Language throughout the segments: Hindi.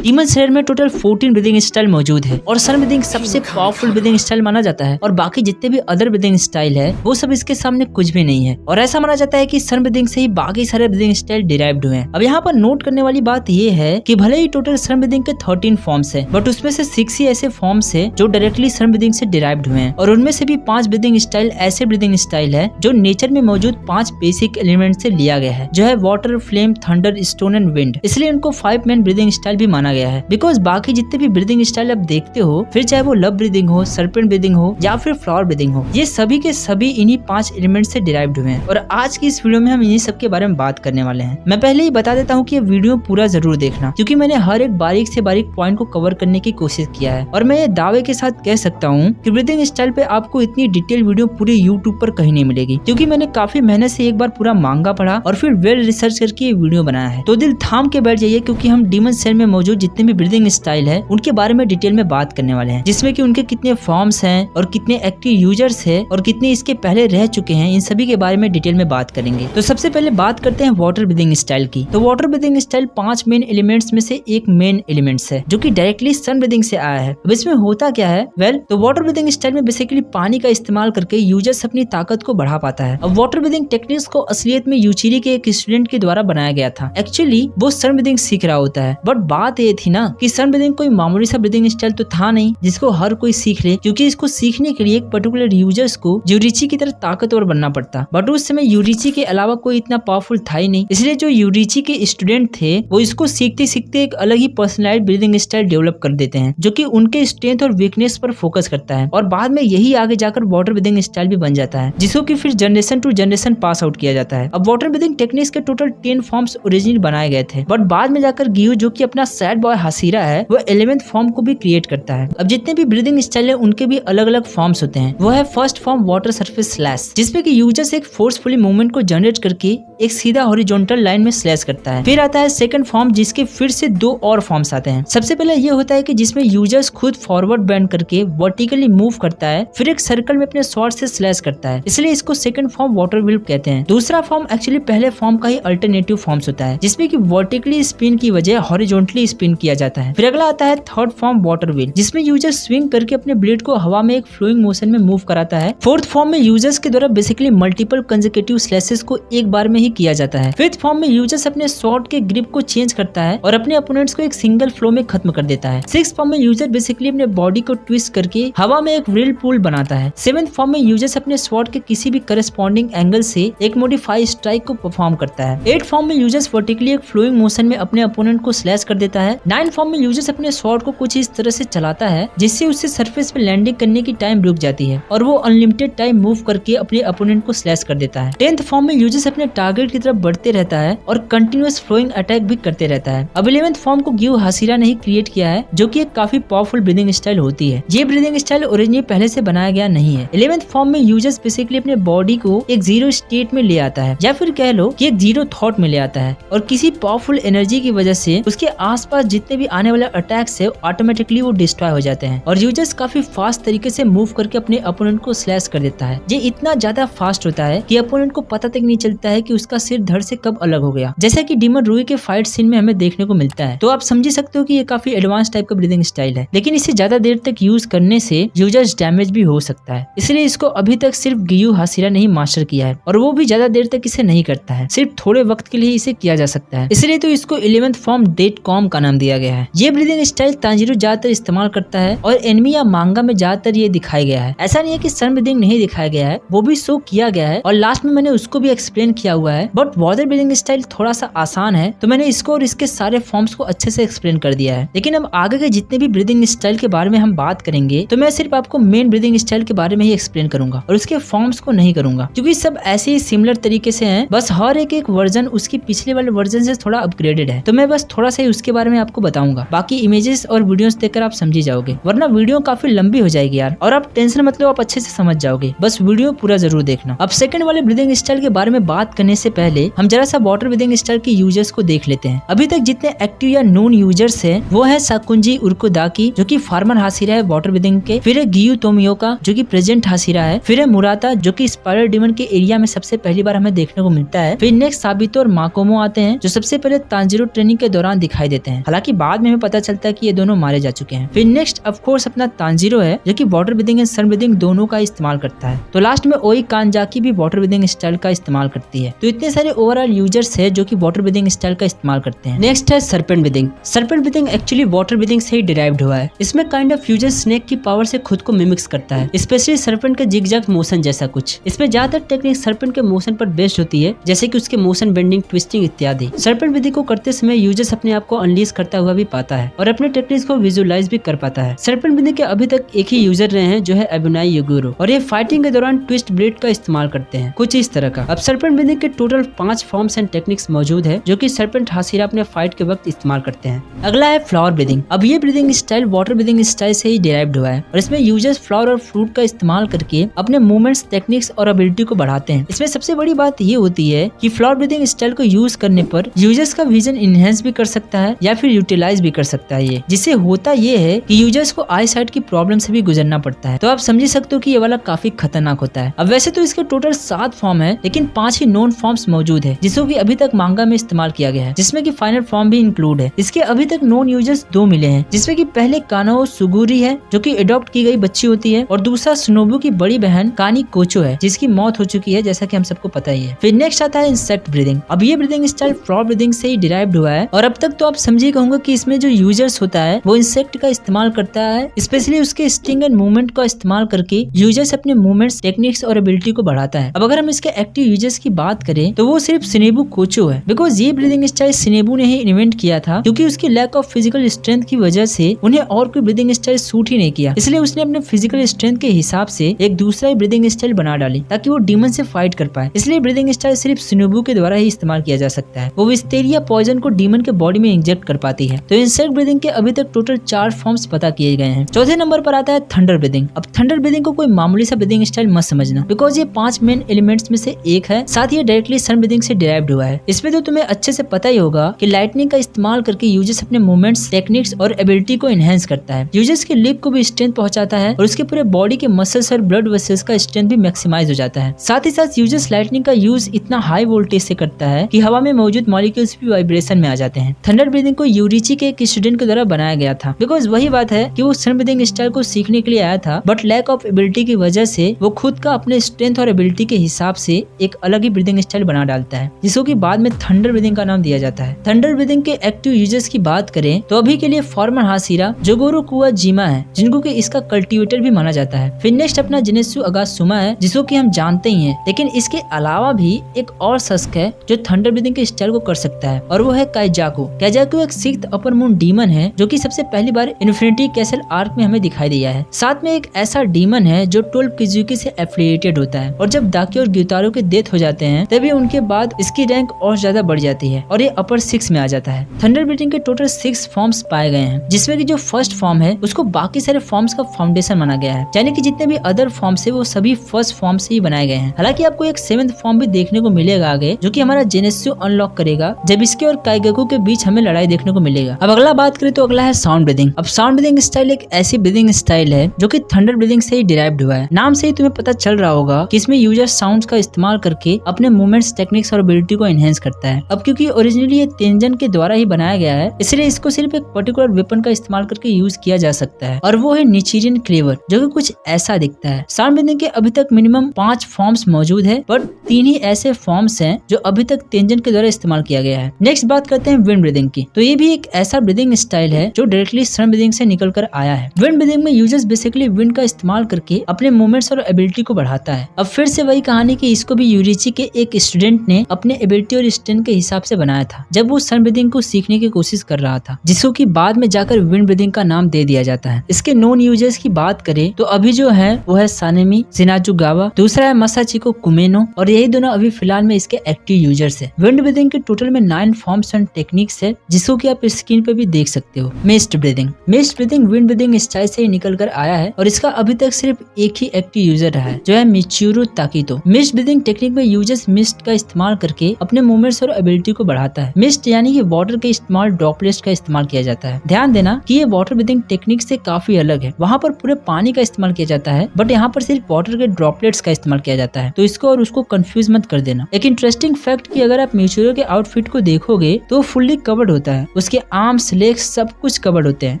डीमन स्लेयर में टोटल 14 ब्रीदिंग स्टाइल मौजूद है और सन ब्रीदिंग सबसे पावरफुल ब्रीदिंग स्टाइल माना जाता है और बाकी जितने भी अदर ब्रीदिंग स्टाइल है वो सब इसके सामने कुछ भी नहीं है। और ऐसा माना जाता है कि सन ब्रीदिंग से ही बाकी सारे ब्रीदिंग स्टाइल डिराइव्ड हुए हैं। अब यहाँ पर नोट करने वाली बात ये है कि भले ही टोटल सन ब्रीदिंग के 13 फॉर्म्स है, बट उसमें से 6 ही ऐसे फॉर्म्स है जो डायरेक्टली सन ब्रीदिंग से डिराइव्ड हुए हैं और उनमें से भी 5 ब्रीदिंग स्टाइल ऐसे ब्रीदिंग स्टाइल है जो नेचर में मौजूद 5 बेसिक एलिमेंट से लिया गया है, जो है water, flame, thunder, stone and wind. इसलिए उनको 5 मेन ब्रीदिंग स्टाइल भी माना गया है। बिकॉज बाकी जितने भी ब्रीदिंग स्टाइल आप देखते हो, फिर चाहे वो लव ब्रीदिंग हो, सर्पेंट ब्रीदिंग हो या फिर फ्लावर ब्रीदिंग हो, ये सभी के सभी इन्हीं 5 एलिमेंट से डिराइव्ड हुए हैं। और आज की इस वीडियो में हम इन्हीं सब के बारे में बात करने वाले हैं। मैं पहले ही बता देता हूँ कि ये वीडियो पूरा जरूर देखना, क्योंकि मैंने हर एक बारीक से बारीक पॉइंट को कवर करने की कोशिश किया है। और मैं ये दावे के साथ कह सकता हूँ कि ब्रीदिंग स्टाइल पे आपको इतनी डिटेल वीडियो पूरे यूट्यूब पर कहीं नहीं मिलेगी, क्योंकि मैंने काफी मेहनत से एक बार पूरा मांगा पढ़ा और फिर वेल रिसर्च करके ये वीडियो बनाया है। तो दिल थाम के बैठ जाइए, क्योंकि हम डीमन स्लेयर में मौजूद जितने भी ब्रीदिंग स्टाइल है उनके बारे में डिटेल में बात करने वाले हैं, जिसमें कि उनके कितने फॉर्म्स हैं और कितने एक्टिव यूजर्स है और कितने इसके पहले रह चुके हैं, इन सभी के बारे में डिटेल में बात करेंगे। तो सबसे पहले बात करते हैं वाटर ब्रीदिंग स्टाइल की। तो water breathing style 5 main elements में से एक मेन एलिमेंट्स है, जो कि डायरेक्टली सन ब्रीदिंग से आया है। अब इसमें होता क्या है? तो वाटर ब्रीदिंग स्टाइल में बेसिकली पानी का इस्तेमाल करके यूजर्स अपनी ताकत को बढ़ा पाता है। अब वाटर ब्रीदिंग टेक्निक्स को असलियत में यूचीरी के एक स्टूडेंट के द्वारा बनाया गया था। एक्चुअली वो सन ब्रीदिंग सीख रहा होता है, बट बात ये थी ना कि सन ब्रीदिंग कोई मामूली सा ब्रीदिंग स्टाइल तो था नहीं जिसको हर कोई सीख ले, क्योंकि इसको सीखने के लिए एक पर्टिकुलर यूजर्स को यूरिची की तरह ताकतवर बनना पड़ता। बट उस समय यूरिची के अलावा कोई इतना पावरफुल था ही नहीं, इसलिए जो यूरिची के स्टूडेंट थे वो इसको सीखते सीखते एक अलग ही पर्सनलाइज्ड ब्रीदिंग स्टाइल डेवलप कर देते हैं, जो कि उनके स्ट्रेंथ और वीकनेस पर फोकस करता है। और बाद में यही आगे जाकर वाटर ब्रीदिंग स्टाइल भी बन जाता है, जिसको कि फिर generation to generation pass out किया जाता है। अब वाटर ब्रीदिंग टेक्निक्स के टोटल 10 फॉर्म्स ओरिजिनल बनाए गए थे, बट बाद में जाकर गियू, जो कि अपना सैड बॉय हासिरा है, वो 11th फॉर्म को भी क्रिएट करता है। अब जितने भी ब्रीदिंग स्टाइल है उनके भी अलग अलग फॉर्म्स होते हैं। वो है first form water surface slash, जिसमें कि यूजर्स एक फोर्सफुली मूवमेंट को जनरेट करके एक सीधा हॉरिजॉन्टल लाइन में स्लैश करता है। फिर आता है सेकंड फॉर्म, जिसके फिर से 2 और फॉर्म्स आते हैं। सबसे पहले ये होता है कि जिसमें यूजर्स खुद फॉरवर्ड बेंड करके वर्टिकली मूव करता है, फिर एक सर्कल में अपने स्वॉर्ड से स्लैश करता है, इसलिए इसको सेकंड फॉर्म वाटर व्हील कहते हैं। दूसरा फॉर्म एक्चुअली पहले फॉर्म का ही अल्टरनेटिव फॉर्म्स होता है, जिसमें कि वर्टिकली स्पिन की वजह हॉरिजॉन्टली स्पिन किया जाता है। फिर अगला आता है थर्ड फॉर्म वाटर व्हील, जिसमें यूजर स्विंग करके अपने ब्लेड को हवा में एक फ्लोइंग मोशन में मूव कराता है। फोर्थ फॉर्म में यूजर्स के द्वारा बेसिकली मल्टीपल कंसेक्यूटिव स्लैशेस को एक बार में ही किया जाता है। फिफ्थ फॉर्म में यूजर्स अपने स्वॉर्ड के ग्रिप को चेंज करता है और अपने अपोनेंट्स को एक सिंगल फ्लो में खत्म कर देता है। सिक्स्थ फॉर्म में यूजर बेसिकली अपने बॉडी को ट्विस्ट करके हवा में एक व्हील पूल बनाता है। सेवेंथ फॉर्म में यूजर्स अपने स्वॉर्ड के किसी भी करस्पॉन्डिंग एंगल से एक मॉडिफाई स्ट्राइक को परफॉर्म करता है। एट फॉर्म में यूजर्स वर्टिकली एक फ्लोइंग मोशन में अपने अपोनेंट को स्लैश कर देता है। नाइन फॉर्म में यूजर्स अपने स्वॉर्ड को कुछ इस तरह से चलाता है जिससे उससे सरफेस पे लैंडिंग करने की टाइम रुक जाती है और वो अनलिमिटेड टाइम मूव करके अपने अपोनेंट को स्लैश कर देता है। 10th फॉर्म में यूजर्स अपने टारगेट की तरफ बढ़ते रहता है और कंटिन्यूअस फ्लोइंग अटैक भी करते रहता है। अब 11th फॉर्म को गियू हासिरा ने ही क्रिएट किया है, जो कि एक काफी पावरफुल ब्रीदिंग स्टाइल होती है। ये ब्रीदिंग स्टाइल ओरिजिनली पहले से बनाया गया नहीं है। 11th फॉर्म में यूजर्स बेसिकली अपने बॉडी को एक जीरो स्टेट में ले आता है, या फिर कह लो कि एक जीरो थॉट में ले आता है, और किसी पावरफुल एनर्जी की वजह से उसके आसपास जितने भी आने वाले अटैक्स है ऑटोमेटिकली वो डिस्ट्रॉय हो जाते हैं और यूजर्स काफी फास्ट तरीके से मूव करके अपने अपोनेंट को स्लैश कर देता है। ये इतना ज्यादा फास्ट होता है कि अपोनेंट को पता तक नहीं चलता है कि उसका सिर धड़ से कब अलग हो गया, जैसा कि डीमन रूई के फाइट सीन में हमें देखने को मिलता है। तो आप समझ सकते हो कि ये काफी एडवांस टाइप का ब्रीदिंग स्टाइल है, लेकिन इसे ज्यादा देर तक यूज करने से यूजर्स डैमेज भी हो सकता है, इसलिए इसको अभी तक सिर्फ गियू हासिरा ने ही मास्टर किया है और वो भी ज्यादा देर तक इसे नहीं करता है, सिर्फ थोड़े वक्त के लिए इसे किया जा सकता है, इसलिए तो इसको 11th फॉर्म डेट कॉम का नाम दिया गया है। ये ब्रीदिंग स्टाइल तांजीरो ज्यादातर इस्तेमाल करता है और एनिमी या मांगा में ज्यादातर ये दिखाया गया है। ऐसा नहीं है कि सन ब्रीदिंग नहीं दिखाया गया है, वो भी शो किया गया है और लास्ट में मैंने उसको भी एक्सप्लेन किया हुआ है, बट वाटर ब्रीदिंग स्टाइल थोड़ा सा आसान है तो मैंने इसको और इसके सारे फॉर्म्स को अच्छे से एक्सप्लेन कर दिया है। लेकिन अब आगे के जितने भी ब्रीदिंग स्टाइल के बारे में हम बात करेंगे तो मैं सिर्फ आपको मेन ब्रीदिंग स्टाइल के बारे में ही एक्सप्लेन करूंगा और उसके फॉर्म्स को नहीं करूंगा, क्योंकि सब ऐसे ही सिमिलर तरीके से हैं, बस हर एक वर्जन उसकी पिछले वाले वर्जन से थोड़ा अपग्रेडेड है। तो मैं बस थोड़ा सा ही उसके बारे में आपको बताऊंगा, बाकी इमेजेस और वीडियोस देखकर आप समझ जाओगे, वरना वीडियो काफी लंबी हो जाएगी यार, और आप टेंशन मतलब आप अच्छे से समझ जाओगे, बस वीडियो पूरा जरूर देखना। अब सेकंड वाले ब्रीदिंग स्टाइल के बारे में बात करने से पहले हम जरा सा वाटर ब्रीदिंग स्टाइल के यूजर्स को देख लेते हैं। अभी तक जितने एक्टिव या नोन यूजर्स हैं वो है साकुंजी उरुकोदाकी जो कि फार्मर हाशिरा है वाटर ब्रीदिंग के, फिर है गियू तोमियोका जो कि प्रेजेंट हाशिरा है, फिर है मुराता जो कि स्पाइरल डीमन के एरिया में सबसे पहली बार हमें देखने को मिलता है, फिर नेक्स्ट साबितो और माकोमो आते हैं जो सबसे पहले तांजिरो ट्रेनिंग के दौरान दिखाई देते हैं। हालांकि बाद में हमें पता चलता है कि ये दोनों मारे जा चुके हैं। फिर नेक्स्ट ऑफ कोर्स अपना तांजिरो है जो कि water breathing and sun breathing दोनों का इस्तेमाल करता है। तो लास्ट में ओई कानजाकी भी वाटर ब्रीदिंग स्टाइल का इस्तेमाल करती है। तो इतने सारे ओवरऑल यूजर्स है जो कि वाटर ब्रीदिंग स्टाइल का इस्तेमाल करते हैं। नेक्स्ट है serpent breathing. Serpent breathing actually water breathing से ही डिराइव्ड हुआ है। इसमें काइंड ऑफ यूजर स्नेक की पावर से खुद को मिमिक्स करता है, स्पेशली सर्पेंट के जिगजैग मोशन जैसा कुछ। इसमें ज्यादातर टेक्निक सर्पेंट के मोशन पर बेस्ड होती है, जैसे कि उसके मोशन बेंडिंग, ट्विस्टिंग इत्यादि। सर्पेंट विधि को करते समय यूजर्स अपने आप को अनलीज करता हुआ भी पाता है और अपने टेक्निक्स को विजुअलाइज भी कर पाता है। सर्पेंट विधि के अभी तक एक ही यूजर रहे हैं जो है अबुनाई युगुरो, और ये फाइटिंग के दौरान ट्विस्ट ब्लेड का इस्तेमाल करते हैं, कुछ इस तरह का। अब सर्पेंट विधि के टोटल 5 फॉर्म्स एंड टेक्निक्स मौजूद है जो कि सर्पेंट हाशिरा अपने फाइट के वक्त इस्तेमाल करते हैं। अगला है फ्लावर ब्रीदिंग। अब ये breathing style water breathing style से ही डिराइव्ड हुआ है और इसमें यूजर्स फ्लावर और फ्रूट का इस्तेमाल करके अपने मूवमेंट्स, टेक्निक्स और एबिलिटी को बढ़ाते हैं। इसमें सबसे बड़ी बात ये होती है कि फ्लावर ब्रीदिंग स्टाइल को यूज करने पर यूजर्स का विजन इनहेंस भी कर सकता है या फिर यूटिलाइज भी कर सकता है। ये जिससे होता ये है कि यूजर्स को आई साइट की प्रॉब्लम से भी गुजरना पड़ता है। तो आप समझ सकते हो कि ये वाला काफी खतरनाक होता है। अब वैसे तो इसके टोटल 7 फॉर्म है, लेकिन 5 ही नॉन फॉर्म्स मौजूद है जिसको कि अभी तक मांगा में इस्तेमाल किया गया है, जिसमें कि फाइनल फॉर्म भी इंक्लूड है। इसके अभी तक नॉन यूजर्स 2 मिले हैं, जिसमें कि पहले कानो सुगुरी है जो कि अडॉप्ट की गई बच्ची होती है, और दूसरा सुनोबू की बड़ी बहन कानी कोचो है जिसकी मौत हो चुकी है, जैसा कि हम सबको पता ही है। फिर नेक्स्ट आता है इंसेक्ट ब्रीदिंग। अब ये ब्रीदिंग स्टाइल फ्लावर ब्रीदिंग से ही डिराइव्ड हुआ है और अब तक तो आप समझिए कहूंगा कि इसमें जो यूजर्स होता है वो इंसेक्ट का इस्तेमाल करता है, स्पेशली उसके स्टिंग एंड मूवमेंट का इस्तेमाल करके यूजर्स अपने मूवमेंट्स, टेक्निक्स और एबिलिटी को बढ़ाता है। अब अगर हम इसके एक्टिव यूजर्स की बात करें तो वो सिर्फ सिनेबू कोचो है, बिकॉज ये ब्रीदिंग स्टाइल सिनेबू ने ही इन्वेंट किया था, क्योंकि उसकी लैक ऑफ फिजिकल स्ट्रेंथ की वजह से उन्हें और कोई ब्रीदिंग स्टाइल सूट ही नहीं किया, इसलिए उसने अपने फिजिकल स्ट्रेंथ के हिसाब से एक दूसरा ब्रीदिंग स्टाइल बना डाली ताकि वो डीमन से फाइट कर पाए। इसलिए ब्रीदिंग स्टाइल सिर्फ सिनेबू के द्वारा ही इस्तेमाल किया जा सकता है। वो विस्टेरिया पॉइजन को डीमन के बॉडी में इंजेक्ट कर पाती है। तो इंसेक्ट ब्रीदिंग के अभी तक टोटल 4 फॉर्म्स पता किए गए हैं। चौथे नंबर पर आता है थंडर ब्रीदिंग। अब थंडर ब्रीदिंग को कोई मामूली सा ब्रीदिंग स्टाइल मत समझना, बिकॉज ये 5 मेन एलिमेंट्स में से एक है, साथ ही डायरेक्टली सन ब्रीदिंग से डिराइव्ड हुआ है। इसमें तो तुम्हें अच्छे से पता ही होगा कि लाइटनिंग का इस्तेमाल करके यूजर्स अपने मूवमेंट्स, टेक्निक्स और एबिलिटी को एनहेंस करता है। यूजर्स के लिप को भी स्ट्रेंथ पहुंचाता है और उसके पूरे बॉडी के मसल्स और ब्लड वेसल्स का स्ट्रेंथ भी मैक्सिमाइज हो जाता है। साथ ही साथ यूजर्स लाइटनिंग का यूज इतना हाई वोल्टेज से करता है कि हवा में मौजूद मॉलिक्यूल्स भी वाइब्रेशन में आ जाते हैं। थंडर ब्रीदिंग को यूरिची के एक स्टूडेंट के द्वारा बनाया गया था, बिकॉज वही बात है कि वो सन ब्रीदिंग स्टाइल को सीखने के लिए आया था, बट लैक ऑफ एबिलिटी की वजह से वो खुद का अपने स्ट्रेंथ और एबिलिटी के हिसाब से एक अलग ही ब्रीदिंग स्टाइल बना डालता है, जिसको कि बाद में थंडर ब्रीदिंग का नाम दिया जाता है। थंडर ब्रीदिंग के एक्टिव यूजर्स की बात करें तो अभी के लिए फार्मर हाशिरा, जोगोरो कुवाजिमा है, जिनको कि इसका कल्टीवेटर भी माना जाता है। फिर नेक्स्ट अपना जेनेत्सु अगात्सुमा है, जिसको कि हम जानते ही हैं, लेकिन इसके अलावा भी एक और शख्स है जो थंडर ब्रीदिंग के स्टाइल को कर सकता है, और वो है काइजाकू। काइजाकू एक 6th अपर मून डीमन है जो कि सबसे पहली बार इन्फिनिटी कैसल आर्क में हमें दिखाई दिया है। साथ में एक ऐसा डीमन है जो 12 किजुकी से एफिलिएटेड होता है, और जब दाकी और ग्यूतारो के डेथ हो जाते हैं तभी उनके बाद इसकी रैंक और ज्यादा बढ़ जाती है और ये अपर 6 में आ जाता है। थंडर ब्रीदिंग के टोटल 6 फॉर्म्स पाए गए हैं, जिसमें कि जो फर्स्ट फॉर्म है उसको बाकी सारे फॉर्म्स का फाउंडेशन माना गया है, यानी कि जितने भी अदर फॉर्म्स है वो सभी फर्स्ट फॉर्म से ही बनाए गए हैं। हालांकि आपको एक 7th फॉर्म भी देखने को मिलेगा आगे, जो कि हमारा जेनेत्सु अनलॉक करेगा जब इसके और काइगाकू के बीच हमें लड़ाई देखने को मिलेगा। अब अगला बात करें तो अगला है साउंड ब्रीदिंग। अब साउंड ब्रीदिंग स्टाइल एक ऐसी ब्रीदिंग स्टाइल है जो कि थंडर ब्रीदिंग से ही डिराइव्ड हुआ है। नाम से ही तुम्हें पता चल रहा होगा कि इसमें यूजर साउंड्स का इस्तेमाल करके अपने मूवमेंट्स, टेक्निक्स और एबिलिटी को एनहेंस करता है। अब क्योंकि ओरिजिनली ये तेंजन के द्वारा ही बनाया गया है, इसलिए इसको सिर्फ एक पर्टिकुलर वेपन का इस्तेमाल करके यूज किया जा सकता है, और वो है निचिरियन क्लेवर, जो कि कुछ ऐसा दिखता है। साउंड ब्रीदिंग के अभी तक मिनिमम 5 फॉर्म्स मौजूद है, बट 3 ही ऐसे फॉर्म्स हैं जो अभी तक तेंजन के द्वारा इस्तेमाल किया गया है। नेक्स्ट बात करते हैं विंड ब्रीदिंग की। तो ये भी एक ऐसा ब्रीदिंग स्टाइल है जो डायरेक्टली सन ब्रीदिंग से निकल कर आया है। विंड ब्रीदिंग में यूजर्स बेसिकली विंड का इस्तेमाल करके अपने मूवमेंट्स और एबिलिटी को बढ़ाता है। अब फिर से वही कहानी कि इसको भी यूरिची के एक स्टूडेंट ने अपने एबिलिटी और स्ट्रेंथ के हिसाब से बनाया था, जब वो सन ब्रीदिंग को सीखने की कोशिश कर रहा था, जिसको कि बाद में जाकर विंड ब्रीदिंग का नाम दे दिया जाता है। इसके नॉन यूजर्स की बात करें तो अभी जो है वो है सानेमी शिनाजुगावा, दूसरा है मासाचिको कुमेनो, और यही दोनों अभी फिलहाल में इसके एक्टिव यूजर्स है। विंड ब्रीदिंग के टोटल में 9 फॉर्म्स एंड टेक्निक्स है, जिसको कि आप स्क्रीन पे भी देख सकते हो। Mist breathing. Mist breathing wind breathing style से ही निकल कर आया है और इसका अभी तक सिर्फ एक ही एक्टिव यूजर रहा है, जो है मिचिरो ताकितो। मिस्ट ब्रीदिंग टेक्निक में यूजर्स मिस्ट मिस्ट का इस्तेमाल करके अपने मूवमेंट्स और एबिलिटी को बढ़ाता है। मिस्ट यानी कि वाटर के इस्तेमाल ड्रॉपलेट्स का इस्तेमाल किया जाता है। ध्यान देना कि ये वाटर ब्रीथिंग टेक्निक से काफी अलग है। वहाँ पर पूरे पानी का इस्तेमाल किया जाता है, बट यहाँ पर सिर्फ वाटर के ड्रॉपलेट्स का इस्तेमाल किया जाता है। तो इसको और उसको कंफ्यूज मत कर देना। एक इंटरेस्टिंग फैक्ट कि अगर आप मिचूरो के आउटफिट को देखोगे तो फुल्ली कवर्ड होता है। उसके आर्म्स, लेग्स सब कुछ कवर्ड होते हैं।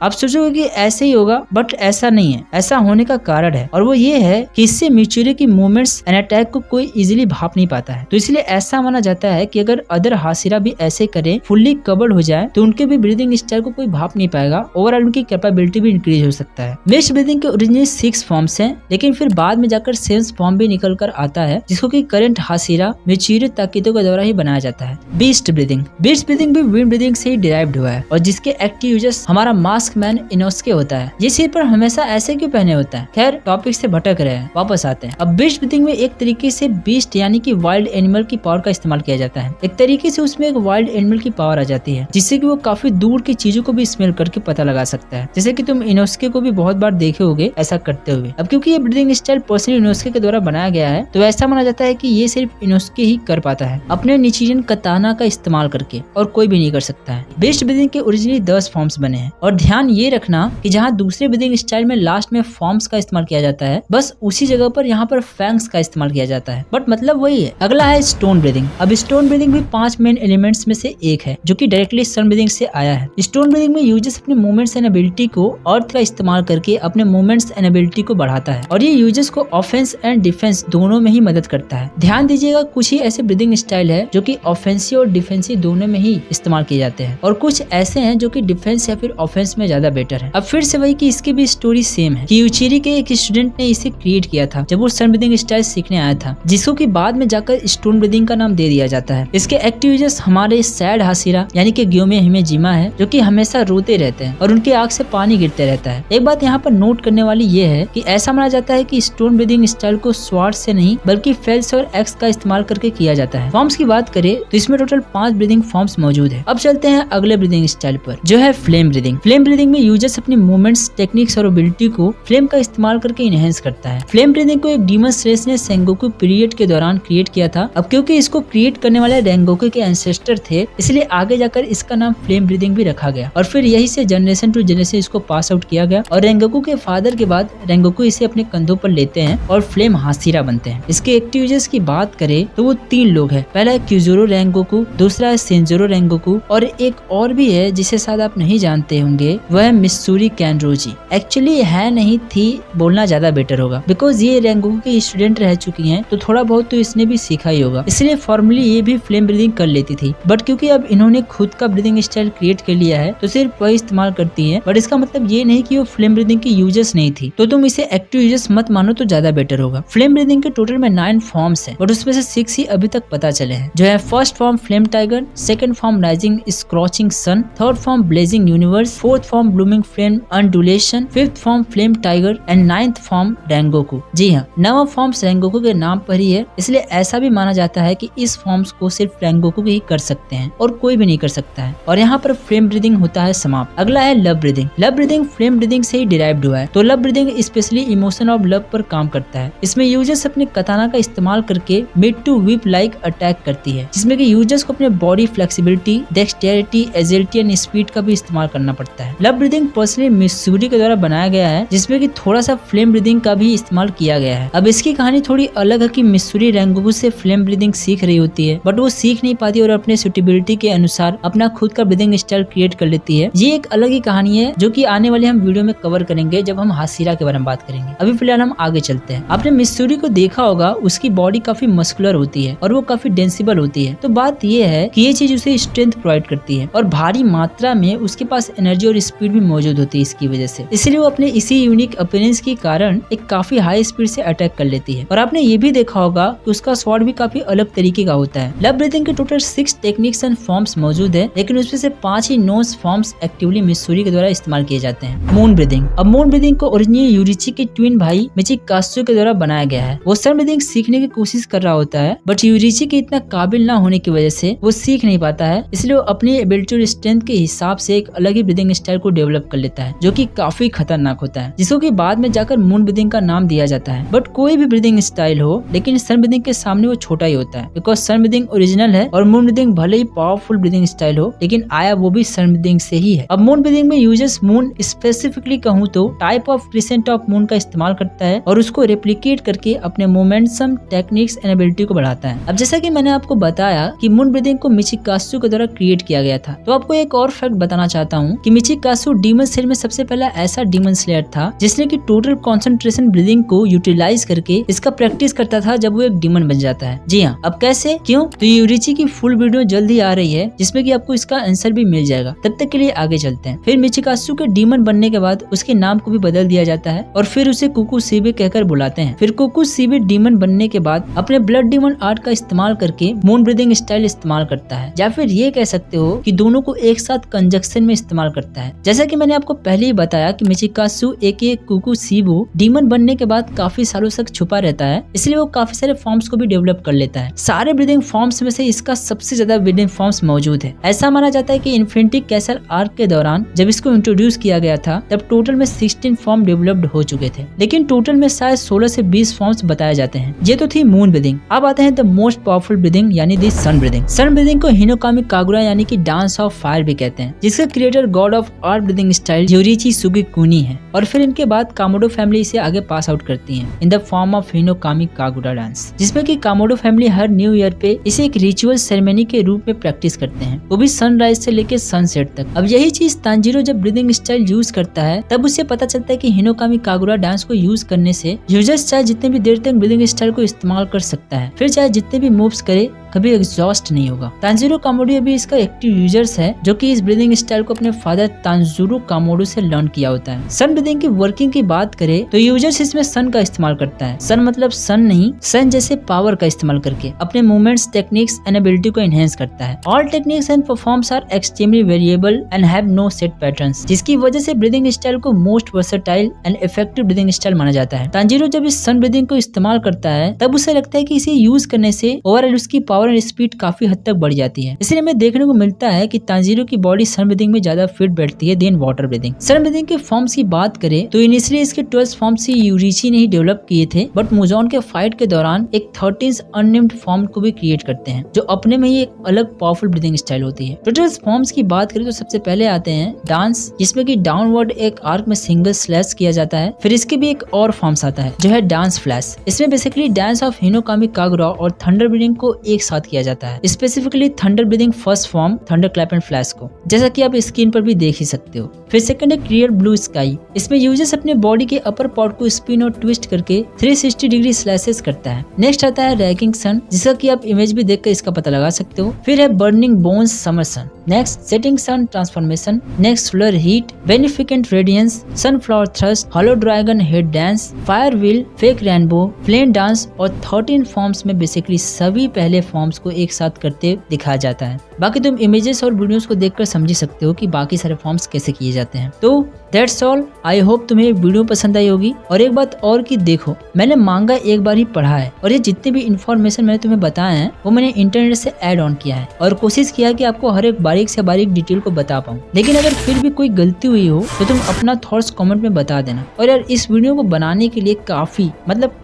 आप सोचोगे कि ऐसे ही होगा, बट ऐसा नहीं है। ऐसा होने का कारण है और वो ये है कि इससे मिचूरो की मूवमेंट्स एंड अटैक को कोई इजीली भाप नहीं पाता है। तो इसलिए ऐसा माना जाता है कि अगर अदर हाशिरा भी ऐसे करें, फुल्ली कवर्ड हो जाए, तो उनके भी ब्रीदिंग स्टाइल को कोई भाप नहीं पाएगा। ओवरऑल उनकी कैपेबिलिटी भी इंक्रीज हो सकता है। मिस्ट ब्रीदिंग के ओरिजिनल 6 फॉर्म्स हैं, लेकिन फिर बाद में जाकर 7th फॉर्म भी निकल कर आता है, जिसको कि करंट हाशिरा मिचूरो ताकीदों के द्वारा ही बनाया जाता है। Beast breathing. बीस्ट ब्रीदिंग भी विंड ब्रीदिंग से ही डिराइव्ड हुआ है और जिसके एक्टिव यूजर्स हमारा मास्क मैन इनोस्के होता है। ये सिर पर हमेशा ऐसे क्यों पहने होता है? खैर, टॉपिक से भटक रहे हैं, वापस आते हैं। अब बीस्ट ब्रीदिंग में एक तरीके से बीस्ट यानी कि वाइल्ड एनिमल की पावर का इस्तेमाल किया जाता है। एक तरीके से उसमें एक वाइल्ड एनिमल की पावर आ जाती है, जिससे कि वो काफी दूर की चीजों को भी स्मेल करके पता लगा सकता है। जैसे कि तुम इनोस्के को भी बहुत बार देखे होगे ऐसा करते हुए। अब क्योंकि ये ब्रीदिंग स्टाइल पर्सनली इनोस्के के द्वारा बनाया गया है, तो ऐसा माना जाता है कि ये सिर्फ इनोस्के ही कर पाता है अपने निचीजन कताना का इस्तेमाल करके, और कोई भी नहीं कर सकता है। बीस्ट ब्रीदिंग के ओरिजिनली 10 फॉर्म्स बने हैं और ध्यान ये रखना कि जहाँ दूसरे ब्रीदिंग स्टाइल में लास्ट में फॉर्म्स का इस्तेमाल किया जाता है, बस उसी जगह पर यहाँ पर फैंग्स का इस्तेमाल किया जाता है, बट मतलब वही है। अगला है स्टोन ब्रीदिंग। अब स्टोन ब्रीदिंग भी 5 मेन एलिमेंट्स में से एक है, जो कि डायरेक्टली सन ब्रीदिंग से आया है। स्टोन ब्रीदिंग में यूजर्स अपने मूवमेंट्स एंड एबिलिटी को अर्थ का इस्तेमाल करके अपने मूवमेंट्स एंड एबिलिटी को बढ़ाता है और ये यूजर्स को ऑफेंस एंड डिफेंस दोनों में ही मदद करता है। ध्यान दीजिएगा, कुछ ही ऐसे ब्रीदिंग स्टाइल है जो कि ऑफेंसिव और डिफेंसिव दोनों में ही इस्तेमाल किए जाते हैं, और कुछ ऐसे हैं जो कि डिफेंस या फिर ऑफेंस में ज्यादा बेटर है। अब फिर से वही कि इसकी भी स्टोरी सेम है कि यूचिरी के एक स्टूडेंट ने इसे क्रिएट किया था जब वो सन ब्रीदिंग स्टाइल सीखने आया था, जिसको कि बाद में जाकर स्टोन ब्रीदिंग का नाम दे दिया जाता है। इसके एक्टिव यूजर्स हमारे सैड हाशिरा यानी कि ग्योमे हिमेजिमा है, जो कि हमेशा रोते रहते हैं और उनकी आंख से पानी गिरते रहता है। एक बात यहाँ पर नोट करने वाली ये है कि ऐसा माना जाता है कि स्टोन ब्रीदिंग स्टाइल को स्वॉर्ड से नहीं बल्कि फेल्स और एक्स का इस्तेमाल करके किया जाता है। फॉर्म्स की बात करें तो इसमें टोटल 5 ब्रीदिंग फॉर्म्स मौजूद है। अब चलते हैं अगले ब्रीदिंग स्टाइल पर, जो है फ्लेम ब्रीदिंग। फ्लेम ब्रीदिंग में यूजर्स अपनी मूवमेंट्स, टेक्निक्स और एबिलिटी को फ्लेम का इस्तेमाल करके इनहेंस करता है। फ्लेम ब्रीदिंग को एक डीमन स्लेयर ने सेंगोकू पीरियड के दौरान क्रिएट किया था। अब क्योंकि इसको क्रिएट करने वाले रेंगोकू के एंसेस्टर थे, इसलिए आगे जाकर इसका नाम फ्लेम ब्रीदिंग भी रखा गया और फिर यही से जनरेशन टू जनरेशन इसको पास आउट किया गया और रेंगोकू के फादर के बाद रेंगोकू इसे अपने कंधों पर लेते हैं और फ्लेम हाशिरा बनते हैं। इसके एक्टिव यूजर्स की बात करें तो वो 3 लोग हैं। पहला है क्यूजोरो रेंगोकू, दूसरा है सेंजोरो रेंगोकू और एक और भी है जिसे शायद आप नहीं जानते होंगे, वह है मित्सुरी कैनरोजी। एक्चुअली है नहीं थी बोलना ज्यादा बेटर होगा, बिकॉज ये रेंगोकू की स्टूडेंट रह चुकी हैं, तो थोड़ा बहुत तो इसने भी सीखा ही होगा, इसलिए फॉर्मली ये भी फ्लेम ब्रीदिंग कर लेती थी। बट क्योंकि अब इन्होंने खुद का ब्रीदिंग स्टाइल क्रिएट कर लिया है तो सिर्फ वही इस्तेमाल करती है, बट इसका मतलब ये नहीं कि वो फ्लेम ब्रीदिंग की यूजर्स नहीं थी। तो तुम इसे एक्टिव यूजर्स मत मानो तो ज्यादा बेटर होगा। फ्लेम ब्रीदिंग के टोटल में 9 फॉर्म्स हैं, बट उसमें से 6 ही अभी तक पता चले हैं, जो है first form flame tiger, second form rising scorching sun, third form blazing universe, fourth form blooming flame undulation, fifth form flame tiger and 9th form Rengoku. जी हाँ, 9वां फॉर्म रेंगोकू के नाम पर ही है, इसलिए ऐसा भी माना जाता है कि इस फॉर्म्स को सिर्फ रेंगोकू ही कर सकते हैं और कोई भी नहीं कर सकता है, और यहाँ पर फ्लेम ब्रीदिंग होता है समाप्त। अगला है love breathing. Love breathing flame breathing से ही डिराइव्ड हुआ है। तो love breathing specially emotion of love पर काम करता है। इसमें यूजर्स अपने कताना का इस्तेमाल करके mid to whip like attack करती है, जिसमें कि यूजर्स को अपने body flexibility, dexterity, agility and speed का भी इस्तेमाल करना पड़ता है। लव ब्रीदिंग पर्सनली मित्सुरी के द्वारा बनाया गया है, जिसमें कि थोड़ा सा फ्लेम ब्रीदिंग का भी इस्तेमाल किया गया है। अब इसकी कहानी थोड़ी अलग है कि मित्सुरी रेंगोकू से फ्लेम ब्रीदिंग सीख रही होती है, बट वो सीख नहीं पाती और अपने सुटेबिलिटी के अनुसार अपना खुद का ब्रीदिंग स्टाइल क्रिएट कर लेती है। ये एक अलग ही कहानी है जो कि आने वाले हम वीडियो में कवर करेंगे जब हम हाशिरा के बारे में बात करेंगे। अभी फिलहाल हम आगे चलते हैं। आपने मित्सुरी को देखा होगा, उसकी बॉडी काफी मस्कुलर होती है और वो काफी डेंसिबल होती है। तो बात ये है कि ये चीज उसे स्ट्रेंथ प्रोवाइड करती है और भारी मात्रा में उसके पास एनर्जी और स्पीड भी मौजूद होती है इसकी वजह से। इसलिए वो अपने इसी यूनिक अपीयरेंस के कारण एक काफी हाई स्पीड से अटैक कर लेती है। और आपने ये भी देखा होगा कि उसका स्वॉर्ड भी काफी अलग तरीके का होता है। लव ब्रीदिंग के टोटल 6 टेक्निक्स एंड फॉर्म्स मौजूद है, लेकिन उसमें से 5 ही नोन फॉर्म्स एक्टिवली मित्सुरी के द्वारा इस्तेमाल किए जाते हैं। Moon breathing. अब मून ब्रीदिंग को ओरिजिनली यूरिची के ट्विन भाई मिचिकात्सु के द्वारा बनाया गया है। वो सन ब्रीदिंग सीखने की कोशिश कर रहा होता है, बट यूरिची के इतना काबिल ना होने की वजह से वो सीख नहीं पाता है, इसलिए वो अपनी एबिलिटी और स्ट्रेंथ के हिसाब से एक अलग ही ब्रीदिंग स्टाइल को डेवलप कर लेता है, जो कि काफी खतरनाक होता है, जिसको कि बाद में जाकर मून ब्रीदिंग का नाम दिया जाता है। बट कोई भी ब्रीदिंग स्टाइल हो, लेकिन सन ब्रीदिंग के सामने वो छोटा छोटा ही होता है, बिकॉज सन ब्रीदिंग ओरिजिनल है और मून ब्रीदिंग भले ही पावरफुल ब्रीदिंग स्टाइल हो, लेकिन आया वो भी सन ब्रीदिंग से ही है। अब मून ब्रीदिंग में यूजर्स मून स्पेसिफिकली कहूँ तो type of crescent of moon का इस्तेमाल करता है और उसको रेप्लिकेट करके अपने मोमेंटम टेक्निक्स एंड एबिलिटी को बढ़ाता है। अब जैसा कि मैंने आपको बताया कि मून ब्रीदिंग को मिचिकासु के द्वारा क्रिएट किया गया था, तो आपको एक और फैक्ट बताना चाहता हूँ कि मिचिकासु डीमन स्लेयर में सबसे पहला ऐसा डीमन स्लेयर था जिसने की टोटल कॉन्सेंट्रेशन ब्रीदिंग को यूटिलाइज करके इसका प्रैक्टिस करता था जब वो एक डीमन बन जाता है। जी हाँ, अब कैसे, क्यों? तो यूरिची की फुल वीडियो जल्दी आ रही है जिसमें कि आपको इसका आंसर भी मिल जाएगा। तब तक के लिए आगे चलते हैं। फिर मिचिकासु के डीमन बनने के बाद उसके नाम को भी बदल दिया जाता है और फिर उसे कुकू सीबे कहकर बुलाते हैं। फिर कुकू सीबे डीमन बनने के बाद अपने ब्लड डीमन आर्ट का इस्तेमाल करके मून ब्रीदिंग स्टाइल इस्तेमाल करता है, या फिर ये कह सकते हो कि दोनों को एक साथ कंजक्शन में इस्तेमाल करता है। जैसा कि मैंने आपको पहले ही बताया कि मिचिकासु एके कुकू सीबो डीमन बनने के बाद काफी सालों तक छुपा रहता है, इसलिए वो काफी सारे फॉर्म्स को भी डेवलप कर लेता है। सारे ब्रीदिंग फॉर्म्स में से इसका सबसे ज्यादा ब्रीदिंग फॉर्म्स मौजूद है। ऐसा माना जाता है कि इन्फिनिटी कैसल आर्क के दौरान जब इसको इंट्रोड्यूस किया गया था तब टोटल में 16 फॉर्म डेवलप्ड हो चुके थे, लेकिन टोटल में शायद 16 से 20 फॉर्म्स बताए जाते हैं। ये तो थी मून ब्रीदिंग। अब आते हैं द मोस्ट पावरफुल ब्रीदिंग यानी the sun breathing. Sun breathing को हिनोकामी कागुरा यानी कि डांस ऑफ फायर भी कहते हैं, जिसका creator god of earth breathing style Yoriichi Tsugikuni है और फिर इनके बाद कामोडो फैमिली इसे आगे पास आउट करती है in the form of Hinokami Kagura dance, जिसमें कि कामोडो फैमिली हर न्यू ईयर पे इसे एक रिचुअल सेरेमनी के रूप में प्रैक्टिस करते हैं, वो भी सनराइज से लेकर सनसेट तक। अब यही चीज तांजीरो जब ब्रीदिंग स्टाइल यूज करता है तब उसे पता चलता है कि हिनोकामी कागुरा डांस को यूज करने से यूजर्स चाहे जितने भी देर तक ब्रीदिंग स्टाइल को इस्तेमाल कर सकता है, फिर चाहे जितने भी मूव्स करे कभी एग्जॉस्ट नहीं होगा। तांजीरो कामोडो अभी इसका एक्टिव यूजर्स है जो कि इस ब्रीदिंग स्टाइल को अपने फादर तांजीरो कामोडो से लर्न किया होता है। सन ब्रीदिंग की वर्किंग की बात करें तो यूजर्स इसमें सन का इस्तेमाल करता है। सन मतलब सन नहीं, सन जैसे पावर का इस्तेमाल करके अपने मूवमेंट्स, टेक्निक्स एंड एबिलिटी को एनहेंस करता है। All techniques and performs are extremely variable and have no set patterns, जिसकी वजह से ब्रीदिंग स्टाइल को most versatile and effective breathing style माना जाता है। तांजीरो जब इस सन ब्रीदिंग को इस्तेमाल करता है तब उसे लगता है कि इसे यूज करने से ओवरऑल उसकी पावर एंड स्पीड काफी हद तक बढ़ जाती है। इसलिए हमें देखने को मिलता है कि तांजीरो की बॉडी सन ब्रीदिंग में ज्यादा फिट बैठती है than water breathing. Sun breathing के फॉर्म्स की बात करें तो इनिशियली इसके 12 फॉर्म्स यूरिची ने ही डेवलप किए थे, बट मुजोन के फाइट के दौरान एक 13 अननेम्ड फॉर्म को भी क्रिएट करते हैं जो अपने में ही एक अलग पावरफुल ब्रीदिंग स्टाइल होती है। टोटल फॉर्म्स की बात करें तो सबसे पहले आते हैं डांस, जिसमें कि डाउनवर्ड एक आर्क में सिंगल स्लैश किया जाता है। फिर इसके भी एक और फॉर्म्स आता है जो है डांस फ्लैश। इसमें basically dance of Hinokami Kagura और थंडर ब्रीदिंग को एक साथ किया जाता है, specifically thunder breathing first form thunder clap and flash को, जैसा कि आप स्क्रीन पर भी देख ही सकते हो। फिर सेकंड है क्लियर ब्लू स्काई। इसमें यूजर्स अपने बॉडी के अपर पार्ट को स्पिन और ट्विस्ट करके 360 डिग्री स्लैशेस करता है। नेक्स्ट आता है रैकिंग सन, जिसका कि आप इमेज भी देखकर इसका पता लगा सकते हो। फिर है burning bones summer sun. Next setting sun transformation. Next solar heat, beneficent radiance, sunflower thrust, halo dragon head dance, fire wheel, fake rainbow, flame dance और 13 फॉर्म्स में बेसिकली सभी पहले फॉर्म्स को एक साथ करते दिखाया जाता है। बाकी तुम इमेजेस और वीडियोस को देखकर समझ सकते हो कि बाकी सारे फॉर्म्स कैसे किए जाते हैं। तो दैट्स ऑल। आई होप तुम्हें वीडियो पसंद आई होगी। और एक बात और कि देखो, मैंने मांगा एक बार ही पढ़ा है और ये जितने भी इन्फॉर्मेशन मैंने तुम्हें बताया है वो मैंने इंटरनेट से ऐड ऑन किया है और कोशिश किया कि आपको हर एक बारीक से बारीक डिटेल को बता पाऊँ। लेकिन अगर फिर भी कोई गलती हुई हो तो तुम अपना थॉट्स कमेंट में बता देना। और यार इस वीडियो को बनाने के लिए काफी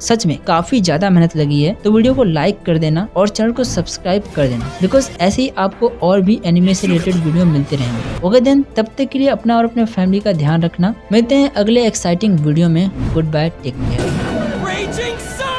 सच में काफी ज्यादा मेहनत लगी है, तो वीडियो को लाइक कर देना और चैनल को सब्सक्राइब कर देना, बिकॉज ऐसे ही आपको और भी एनिमे से रिलेटेड वीडियो मिलते रहेंगे। ओके देन, तब तक के लिए अपना और अपने फैमिली का ध्यान रखना। मिलते हैं अगले एक्साइटिंग वीडियो में। Good bye, take care.